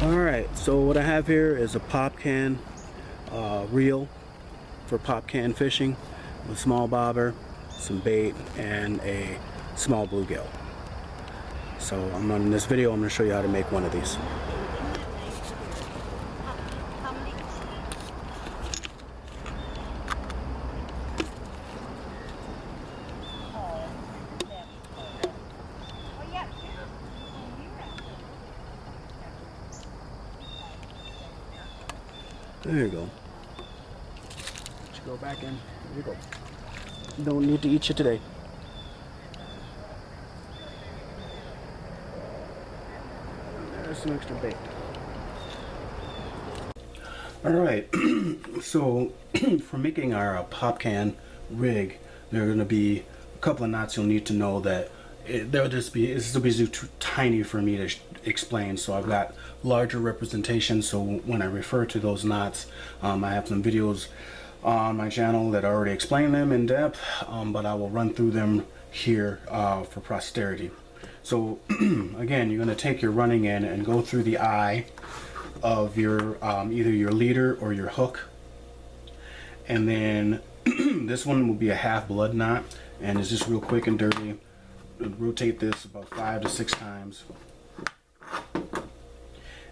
Alright, so what I have here is a popcan reel for popcan fishing with small bobber, some bait, and a small bluegill. So in this video I'm going to show you how to make one of these. There you go. Let you go back in. There you go. Don't need to eat you today. There's some extra bait. Alright, so for making our popcan rig, there are going to be a couple of knots you'll need to know that this will be too tiny for me to explain, so I've got larger representation, so when I refer to those knots, I have some videos on my channel that already explain them in depth, but I will run through them here for posterity. So again, you're going to take your running end and go through the eye of your either your leader or your hook, and then this one will be a half blood knot, and it's just real quick and dirty. Rotate this about 5 to 6 times,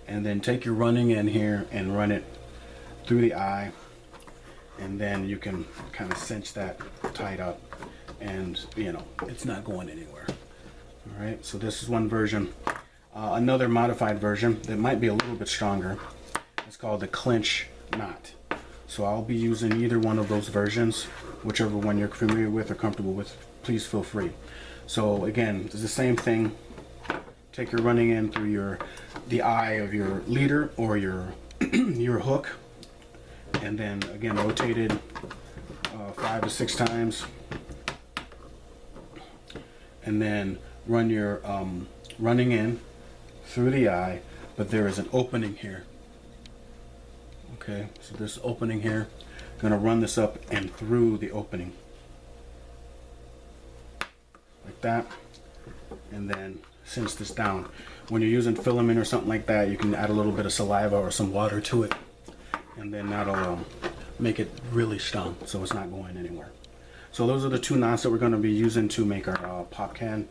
and then take your running end here and run it through the eye, and then you can kind of cinch that tight up, and you know it's not going anywhere. All right, so this is one version. Another modified version that might be a little bit stronger, it's called the clinch knot. So I'll be using either one of those versions, whichever one you're familiar with or comfortable with. Please feel free. So again, it's the same thing. Take your running end through the eye of your leader or your your hook, and then again rotate it 5 to 6 times, and then run your running end through the eye, but there is an opening here. Okay, so this opening here, I'm gonna run this up and through the opening like that, and then cinch this down. When you're using filament or something like that, you can add a little bit of saliva or some water to it, and then that'll make it really strong so it's not going anywhere. So those are the 2 knots that we're going to be using to make our popcan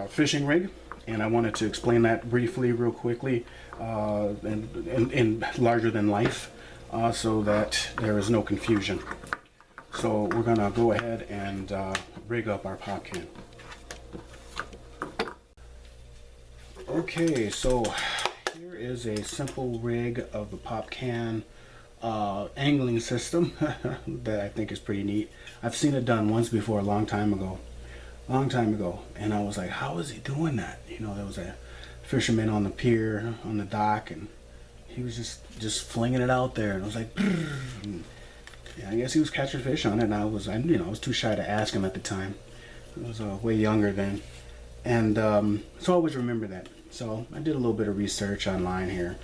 fishing rig, and I wanted to explain that briefly real quickly in larger than life, so that there is no confusion. So we're going to go ahead and rig up our popcan. Okay, so here is a simple rig of the popcan angling system that I think is pretty neat. I've seen it done once before, a long time ago, and I was like, how is he doing that? You know, there was a fisherman on the pier, on the dock, and he was just flinging it out there, and I was like, and yeah, I guess he was catching fish on it, and I was too shy to ask him at the time. I was way younger then, and so I always remember that. So I did a little bit of research online here.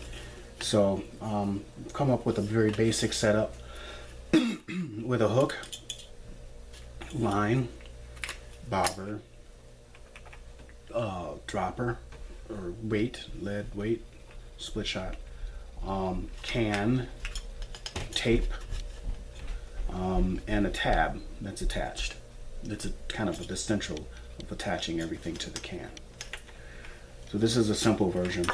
So come up with a very basic setup with a hook, line, bobber, dropper or weight, lead weight, split shot, can, tape, and a tab that's attached. That's a kind of the central of attaching everything to the can. So this is a simple version.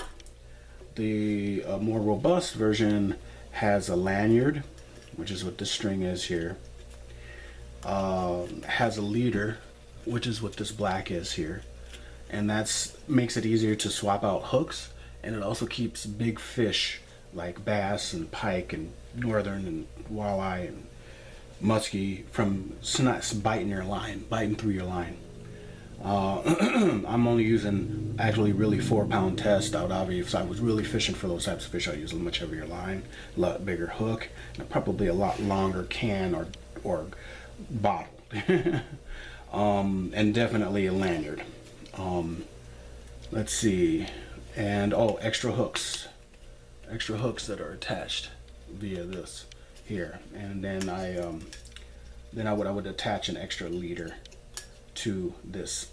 The more robust version has a lanyard, which is what this string is here. Has a leader, which is what this black is here, and that makes it easier to swap out hooks, and it also keeps big fish like bass and pike and northern and walleye and muskie from not biting through your line. I'm only using actually really 4-pound test out of it. If I was really fishing for those types of fish, I'd use a much heavier line, a lot bigger hook, and probably a lot longer can or bottle. And definitely a lanyard. Let's see, and extra hooks that are attached via this here, and then I would attach an extra leader to this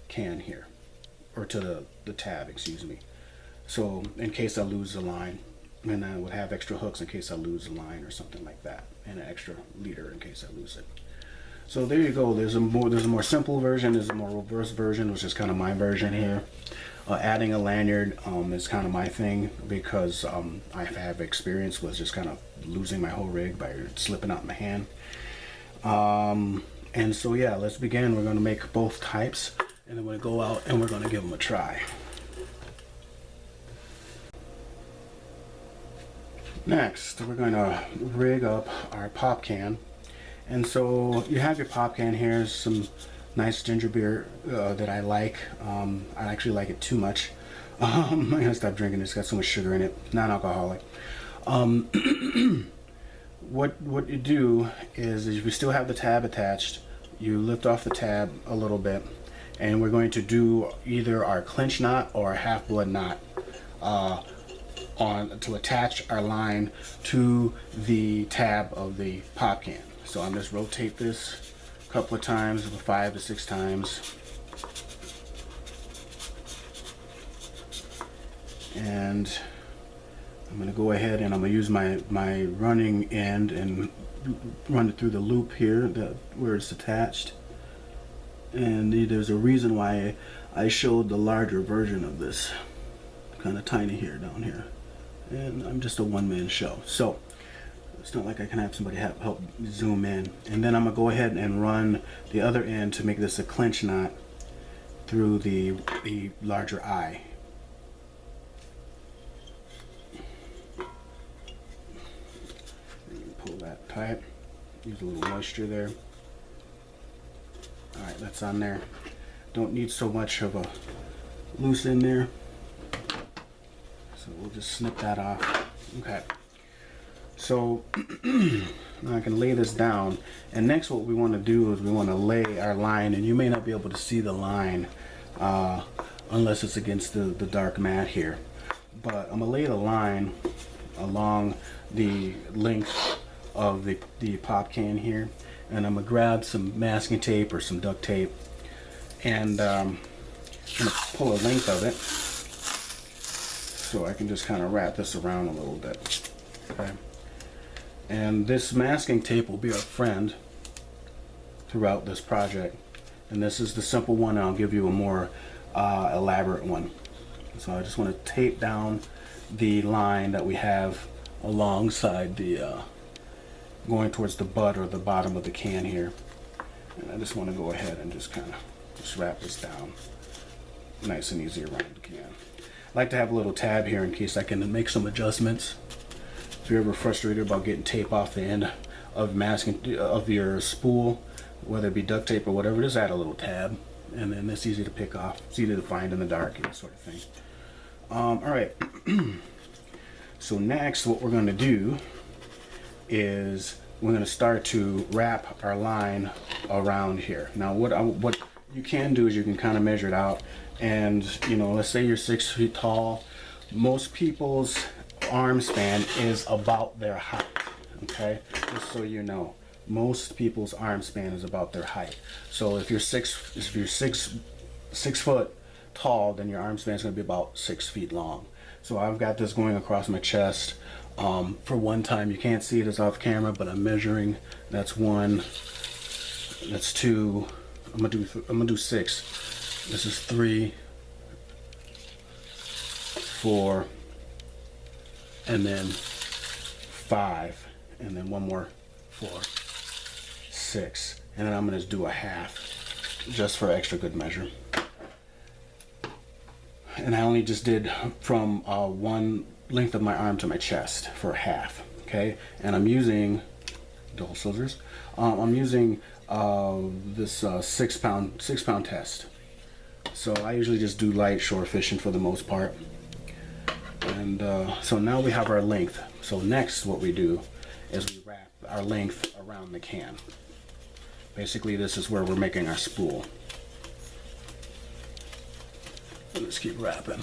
can here, or to the tab, excuse me. so in case I lose the line, and I would have extra hooks in case I lose the line or something like that, and an extra leader in case I lose it. So there you go. There's a more simple version. There's a more reverse version, which is kind of my version here. Adding a lanyard is kind of my thing because I have experience with just kind of losing my whole rig by slipping out my hand. And so yeah, let's begin. We're going to make both types, and then we're going to go out and we're going to give them a try. Next, we're going to rig up our pop can. And so you have your pop can here, some nice ginger beer that I like. I actually like it too much. I'm gonna stop drinking. It's got so much sugar in it. Non-alcoholic. What you do is if you still have the tab attached, you lift off the tab a little bit, and we're going to do either our clinch knot or a half blood knot to attach our line to the tab of the pop can. So I'm just rotate this a couple of times, 5 to 6 times. And I'm going to go ahead and I'm going to use my running end and run it through the loop here where it's attached. And there's a reason why I showed the larger version of this. Kind of tiny here down here. And I'm just a one-man show. So it's not like I can have somebody help zoom in. And then I'm going to go ahead and run the other end to make this a clinch knot through the larger eye. Pull that tight. Use a little moisture there. Alright, that's on there. Don't need so much of a loose end there. So we'll just snip that off. Okay. So now I can lay this down, and next what we want to do is we want to lay our line, and you may not be able to see the line unless it's against the dark mat here, but I'm going to lay the line along the length of the pop can here, and I'm going to grab some masking tape or some duct tape, and I'm going to pull a length of it so I can just kind of wrap this around a little bit. Okay. And this masking tape will be our friend throughout this project. And this is the simple one, and I'll give you a more elaborate one. So I just want to tape down the line that we have alongside the going towards the butt or the bottom of the can here. And I just want to go ahead and just kind of just wrap this down nice and easy around the can. I like to have a little tab here in case I can make some adjustments. If you're ever frustrated about getting tape off the end of masking of your spool, whether it be duct tape or whatever, just add a little tab, and then it's easy to pick off. It's easy to find in the dark, that sort of thing. All right. So next, what we're going to do is we're going to start to wrap our line around here. Now, what you can do is you can kind of measure it out, and let's say you're 6 feet tall. Most people's arm span is about their height. Okay, just so you know, most people's arm span is about their height. So if you're six foot tall, then your arm span is going to be about 6 feet long. So I've got this going across my chest. For one time, you can't see it as off camera, but I'm measuring. That's 1. That's 2. I'm gonna do 6. This is 3, 4, and then 5, and then one more 4, 6, and then I'm gonna do a half just for extra good measure. And I only just did from one length of my arm to my chest for a half. Okay, and I'm using dull scissors. I'm using this 6 pound test. So I usually just do light shore fishing for the most part. And so now we have our length. So next what we do is we wrap our length around the can. Basically this is where we're making our spool. Let's keep wrapping.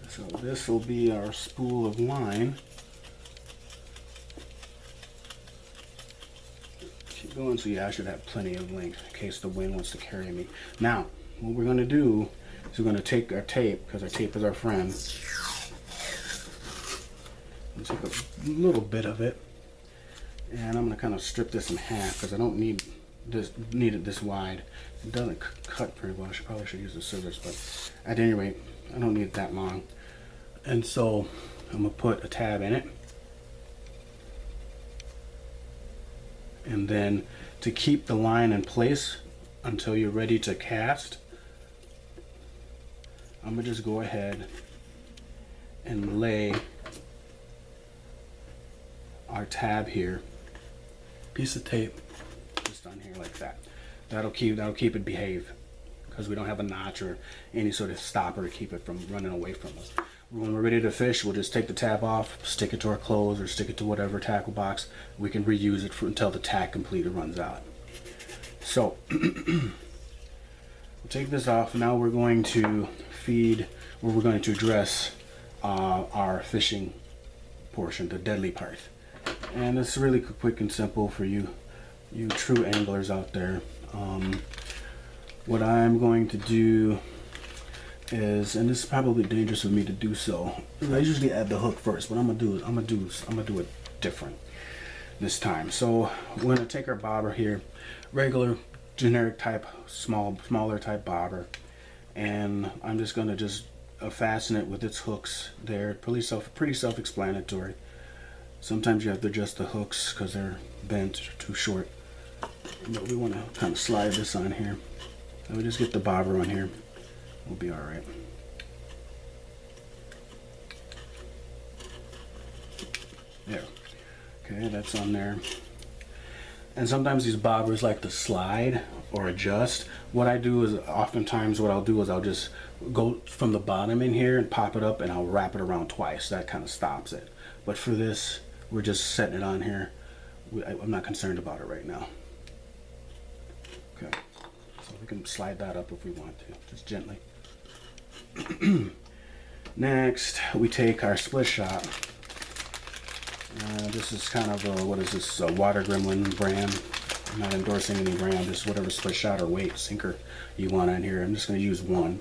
So this will be our spool of line. going, so yeah, I should have plenty of length in case the wind wants to carry me. Now, what we're gonna do is we're gonna take our tape, because our tape is our friend, and take a little bit of it, and I'm gonna kind of strip this in half because I don't need it this wide. It doesn't cut very well. I probably should use the scissors, but at any rate, I don't need it that long. And so I'm gonna put a tab in it. And then to keep the line in place until you're ready to cast, I'm gonna just go ahead and lay our tab here, piece of tape just on here like that. That'll keep it behave, because we don't have a notch or any sort of stopper to keep it from running away from us. When we're ready to fish, we'll just take the tab off, stick it to our clothes or stick it to whatever tackle box. We can reuse it until the tack completely runs out. So we'll take this off. Now we're going to we're going to address our fishing portion, the deadly part. And it's really quick and simple for you true anglers out there. What I'm going to do is, and this is probably dangerous for me to do so, I usually add the hook first, but I'm gonna do it different this time. So we're gonna take our bobber here, regular generic type, smaller type bobber, and I'm just gonna fasten it with its hooks there. Pretty self-explanatory. Sometimes you have to adjust the hooks because they're bent or too short, but we want to kind of slide this on here. So we just get the bobber on here. We'll be all right. There. Okay, that's on there. And sometimes these bobbers like to slide or adjust. What I do is, oftentimes what I'll do is I'll just go from the bottom in here and pop it up, and I'll wrap it around twice. That kind of stops it. But for this, we're just setting it on here. I'm not concerned about it right now. Okay, so we can slide that up if we want to, just gently. Next, we take our split shot. This is kind of a, what is this, a Water Gremlin brand. I'm not endorsing any brand, just whatever split shot or weight sinker you want on here. I'm just going to use one.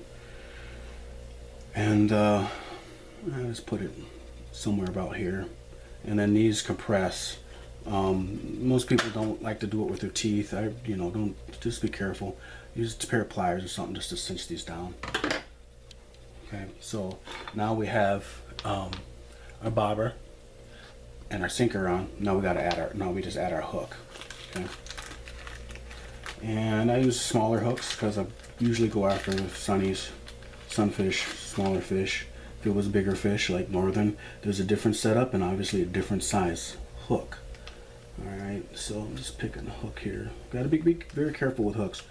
And let's put it somewhere about here. And then these compress. Most people don't like to do it with their teeth. Don't, just be careful. Use a pair of pliers or something just to cinch these down. Okay, so now we have our bobber and our sinker on. Now we just add our hook. Okay, and I use smaller hooks because I usually go after sunnies, sunfish, smaller fish. If it was bigger fish like northern, there's a different setup and obviously a different size hook. All right, so I'm just picking a hook here. Got to be very careful with hooks.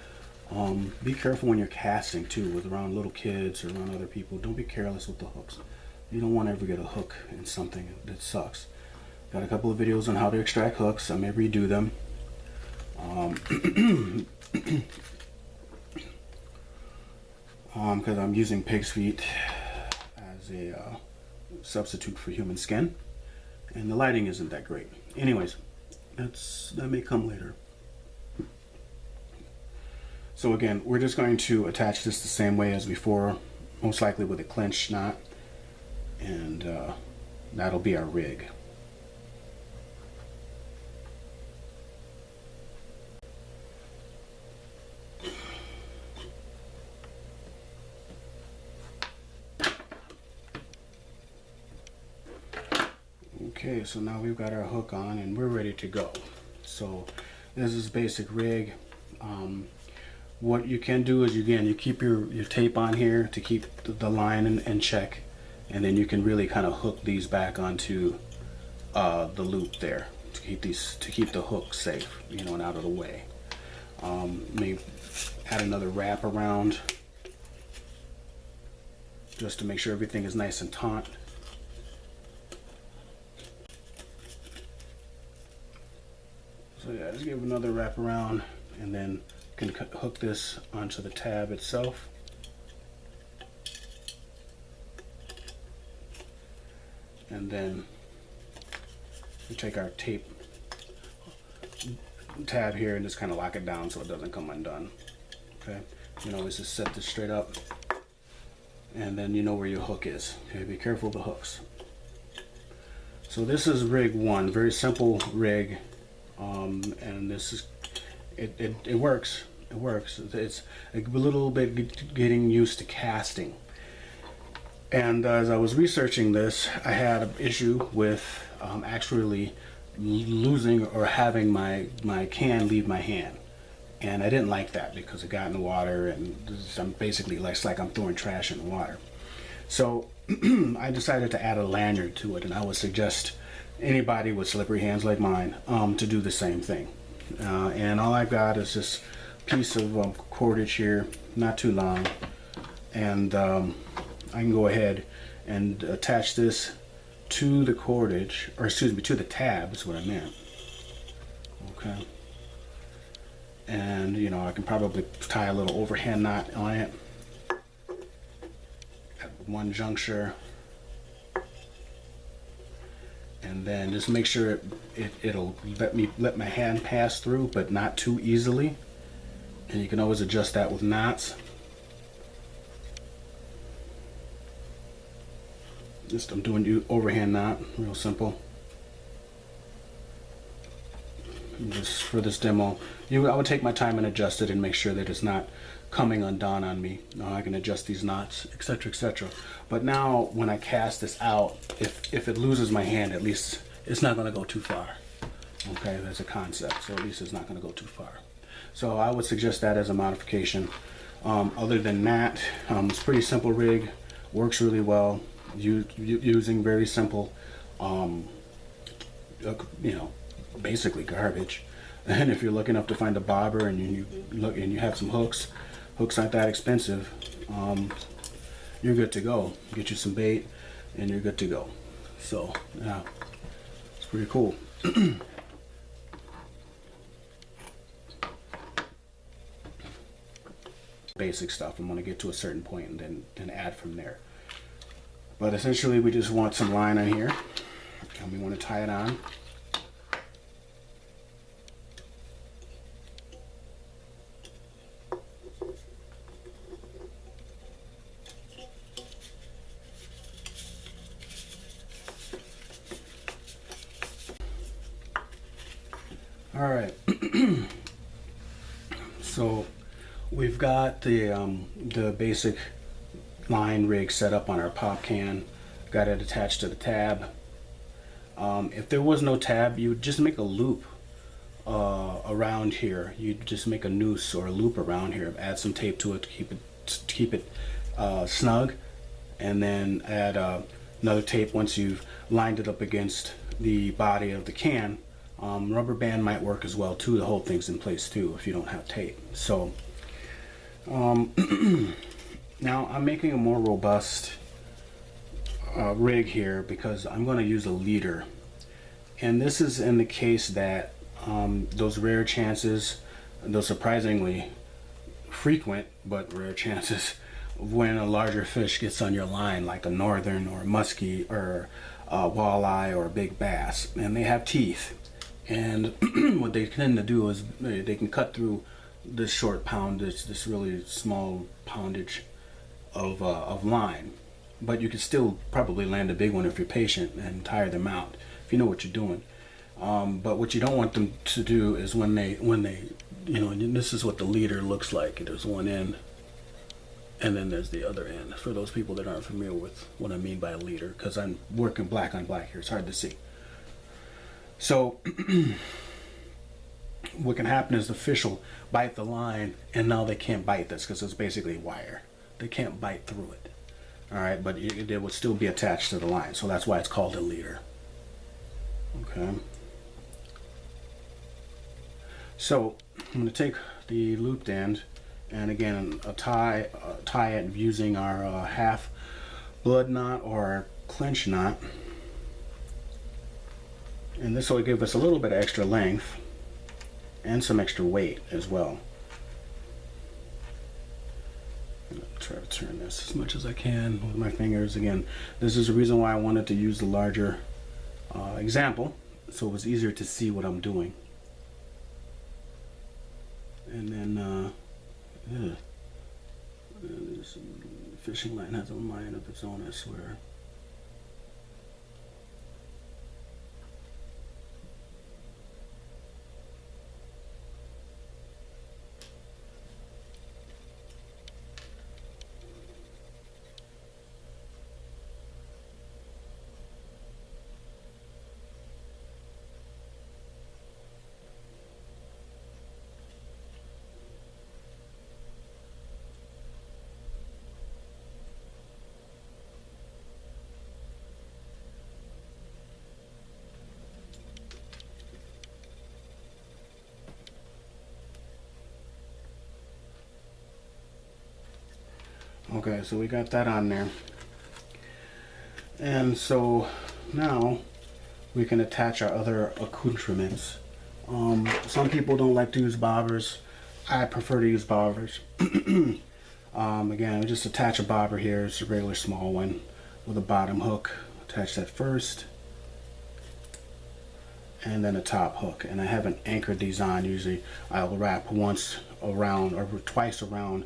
Be careful when you're casting too, around little kids or around other people. Don't be careless with the hooks. You don't want to ever get a hook in something that sucks. Got a couple of videos on how to extract hooks. I may redo them. Because I'm using pig's feet as a substitute for human skin, and the lighting isn't that great. Anyways, that may come later. So again, we're just going to attach this the same way as before, most likely with a clench knot, and that'll be our rig. Okay, so now we've got our hook on and we're ready to go. So this is basic rig. What you can do is, you keep your tape on here to keep the line in check, and then you can really kind of hook these back onto the loop there to keep the hook safe, and out of the way. Maybe add another wrap around just to make sure everything is nice and taut. So yeah, just give another wrap around, and then you can hook this onto the tab itself. And then we take our tape. tab here and just kind of lock it down so it doesn't come undone. Okay, you can always just set this straight up, and then you know where your hook is. Okay, be careful of the hooks. So this is rig 1, very simple rig, and this is it works. It works. It's a little bit getting used to casting. And as I was researching this, I had an issue with actually losing or having my can leave my hand. And I didn't like that because it got in the water, and I'm basically it's like I'm throwing trash in the water. So I decided to add a lanyard to it, and I would suggest anybody with slippery hands like mine to do the same thing. And all I've got is this piece of cordage here, not too long, and I can go ahead and attach this to the cordage, or excuse me, to the tab is what I meant. Okay. And you know, I can probably tie a little overhand knot on it at one juncture, and then just make sure it'll let my hand pass through, but not too easily. And you can always adjust that with knots. I'm doing you overhand knot, real simple. And just for this demo, I would take my time and adjust it and make sure that it's not coming undone on me. I can adjust these knots, etc., etc. But now, when I cast this out, if it loses my hand, at least it's not going to go too far. Okay, that's a concept. So at least it's not going to go too far. So I would suggest that as a modification. Other than that, it's a pretty simple rig, works really well. Using very simple, you know, basically garbage. And if you're lucky enough to find a bobber and you look and you have some hooks aren't that expensive, you're good to go. Get you some bait and you're good to go. So yeah, it's pretty cool. Basic stuff. I'm going to get to a certain point and then add from there. But essentially, we just want some line on here, and we want to tie it on. All right. So we've got the basic line rig set up on our pop can, got it attached to the tab. If there was no tab, you would just make a loop around here. You'd just make a noose or a loop around here, add some tape to it to keep it snug, and then add another tape once you've lined it up against the body of the can. Rubber band might work as well too to hold things in place too if you don't have tape. So now I'm making a more robust rig here because I'm going to use a leader, and this is in the case that those rare chances, those surprisingly frequent but rare chances when a larger fish gets on your line, like a northern or a muskie or a walleye or a big bass, and they have teeth, and what they tend to do is they can cut through this short poundage, this really small poundage of line, but you can still probably land a big one if you're patient and tire them out if you know what you're doing. But what you don't want them to do is when they you know, and this is what the leader looks like. There's one end and then there's the other end, for those people that aren't familiar with what I mean by a leader, because I'm working black on black here, it's hard to see. So what can happen is the fish will bite the line, and now they can't bite this because it's basically wire. They can't bite through it. All right, but it would still be attached to the line, so that's why it's called a leader. Okay. So I'm going to take the looped end, and again tie it using our half blood knot or our clinch knot, and this will give us a little bit of extra length and some extra weight as well. I'm going to try to turn this as much as I can with my fingers. Again, this is the reason why I wanted to use the larger example, so it was easier to see what I'm doing. And then this fishing line has a mind of its own, I swear. Okay, so we got that on there. And so now we can attach our other accoutrements. Some people don't like to use bobbers. I prefer to use bobbers. Again, we just attach a bobber here. It's a regular small one with a bottom hook. Attach that first. And then a top hook. And I haven't anchored these on. Usually I'll wrap once around or twice around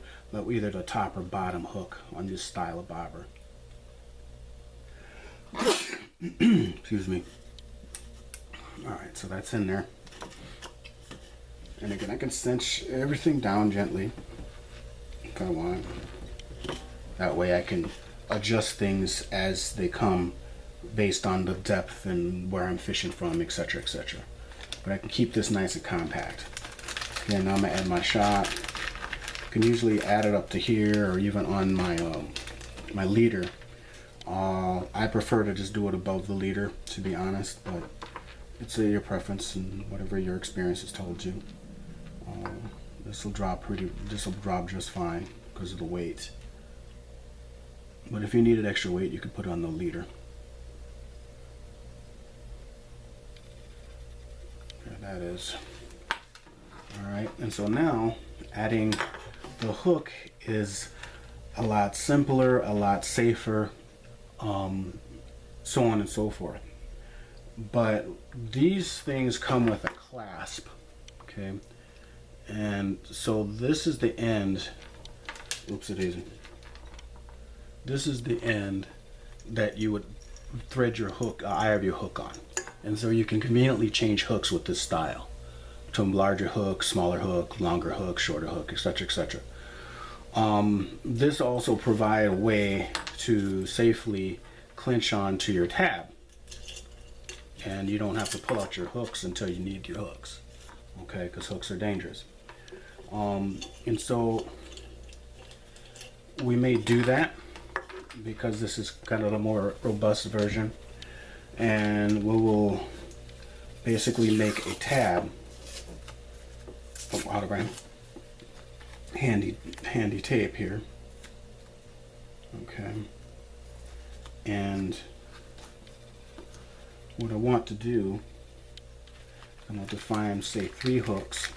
either the top or bottom hook on this style of bobber. Excuse me. Alright, so that's in there. And again, I can cinch everything down gently if I want. That way I can adjust things as they come based on the depth and where I'm fishing from, etc., etc. But I can keep this nice and compact. Again, now I'm going to add my shot. I can usually add it up to here or even on my my leader. I prefer to just do it above the leader, to be honest, but it's your preference and whatever your experience has told you. This will drop just fine because of the weight. But if you needed extra weight, you could put it on the leader. There that is. Alright, and so now adding the hook is a lot simpler, a lot safer, so on and so forth. But these things come with a clasp, okay? And so this is the end, oops-a-daisy. This is the end that you would thread your hook, eye of your hook on. And so you can conveniently change hooks with this style to larger hook, smaller hook, longer hook, shorter hook, etc., etc. This also provides a way to safely clinch onto your tab, and you don't have to pull out your hooks until you need your hooks, okay? Because hooks are dangerous. And so we may do that because this is kind of a more robust version, and we will basically make a tab out of our handy tape here, okay? And what I want to do, I'm going to find, say, 3 hooks.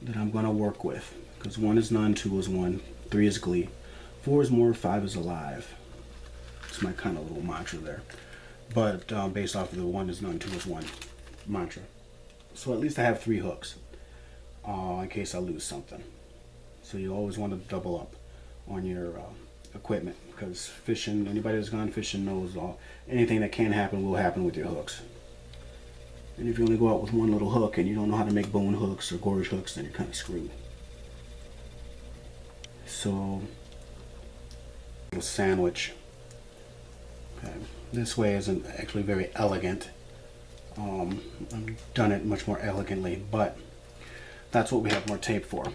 That I'm going to work with, because 1 is none, 2 is 1, 3 is glee, 4 is more, 5 is alive. It's my kind of little mantra there, but based off of the 1 is none, 2 is 1 mantra. So at least I have 3 hooks in case I lose something. So you always want to double up on your equipment, because fishing, anybody that's gone fishing knows anything that can happen will happen with your hooks. And if you only go out with 1 little hook and you don't know how to make bone hooks or gorge hooks, then you're kind of screwed. So, a sandwich. Okay. This way isn't actually very elegant. I've done it much more elegantly, but that's what we have more tape for.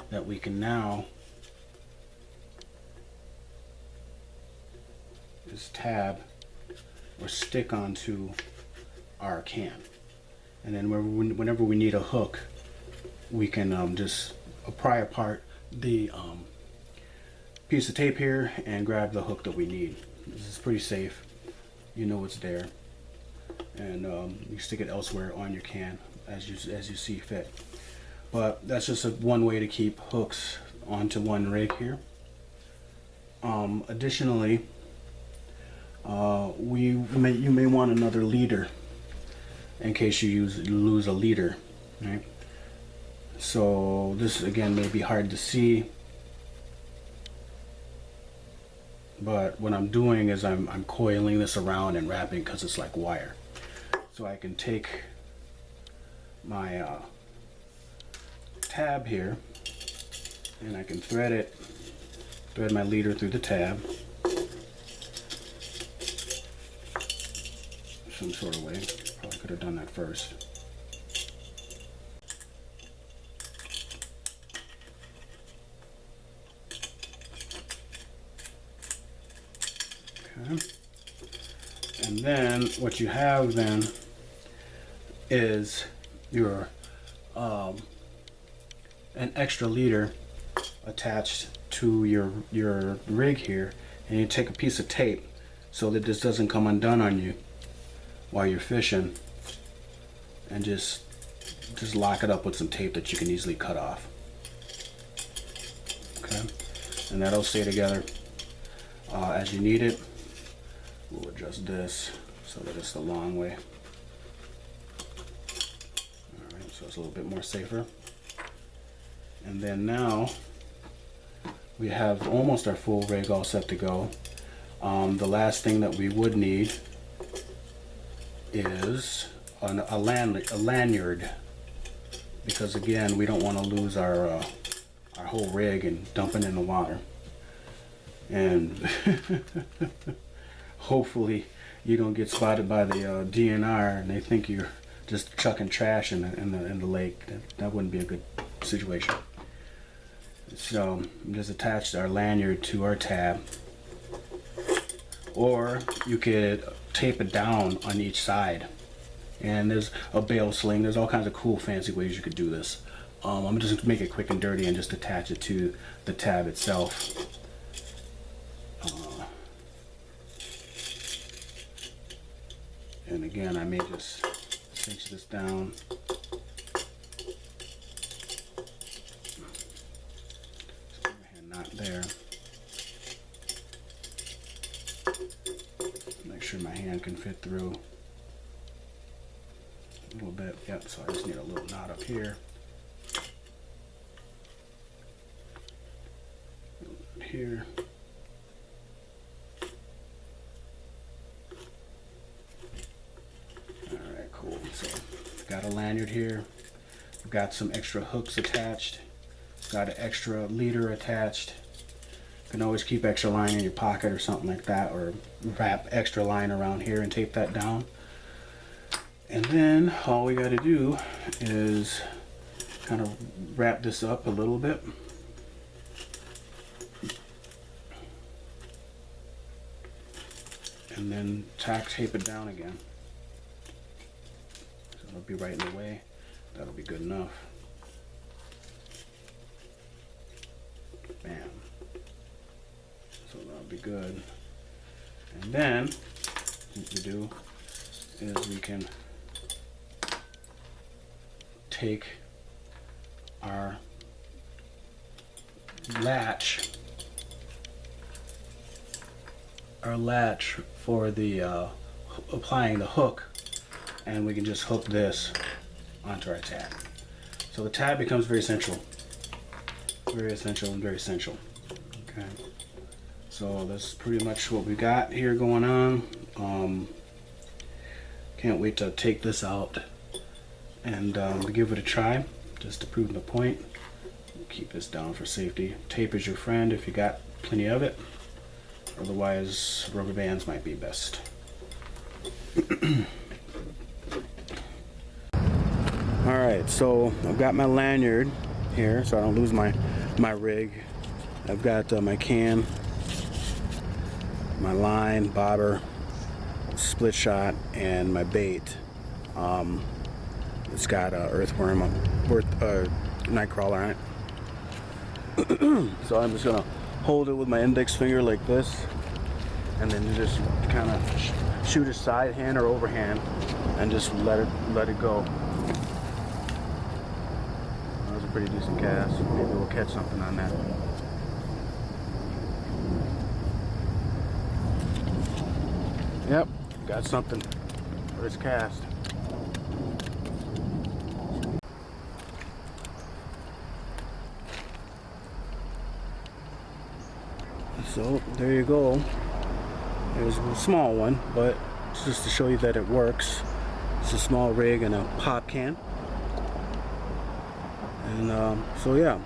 That we can now just tab or stick onto our can, and then whenever we need a hook, we can just pry apart the piece of tape here and grab the hook that we need. This is pretty safe. You know it's there, and you stick it elsewhere on your can as you see fit. But that's just one way to keep hooks onto one rig here. Additionally, you may want another leader in case you lose a leader, right? So this again may be hard to see, but what I'm doing is I'm coiling this around and wrapping because it's like wire. So I can take my tab here and I can thread my leader through the tab some sort of way. Probably could have done that first. Okay. And then what you have then is your an extra leader attached to your rig here, and you take a piece of tape so that this doesn't come undone on you while you're fishing, and just lock it up with some tape that you can easily cut off. Okay, and that'll stay together as you need it. We'll adjust this so that it's the long way. Alright, so it's a little bit more safer. And then now we have almost our full rig all set to go. The last thing that we would need is a lanyard, because again we don't want to lose our whole rig and dump it in the water. And hopefully you don't get spotted by the DNR and they think you're just chucking trash in the lake. That wouldn't be a good situation. So just attach our lanyard to our tab, or you could tape it down on each side. And there's a bail sling. There's all kinds of cool fancy ways you could do this. I'm just going to make it quick and dirty and just attach it to the tab itself. And again, I may just cinch this down. Not there. Make sure my hand can fit through a little bit. Yep, so I just need a little knot up here. Here. Alright, cool. So got a lanyard here. Got some extra hooks attached. Got an extra leader attached. You can always keep extra line in your pocket or something like that, or wrap extra line around here and tape that down. And then all we got to do is kind of wrap this up a little bit. And then tape it down again. So it'll be right in the way. That'll be good enough. Bam. So that'll be good. And then what we do is we can take our latch for the applying the hook, and we can just hook this onto our tab. So the tab becomes very essential. Very essential and very essential. Okay. So that's pretty much what we got here going on. Can't wait to take this out and give it a try, just to prove the point. Keep this down for safety. Tape is your friend if you got plenty of it. Otherwise, rubber bands might be best. Alright, so I've got my lanyard here so I don't lose my rig. I've got my can, my line, bobber, split shot, and my bait. It's got earthworm, night crawler on it. So I'm just gonna hold it with my index finger like this, and then you just kind of shoot a side hand or overhand, and just let it go. That was a pretty decent cast. Maybe we'll catch something on that. Yep, got something for this cast. So there you go. There's a small one, but it's just to show you that it works. It's a small rig and a pop can. And so yeah.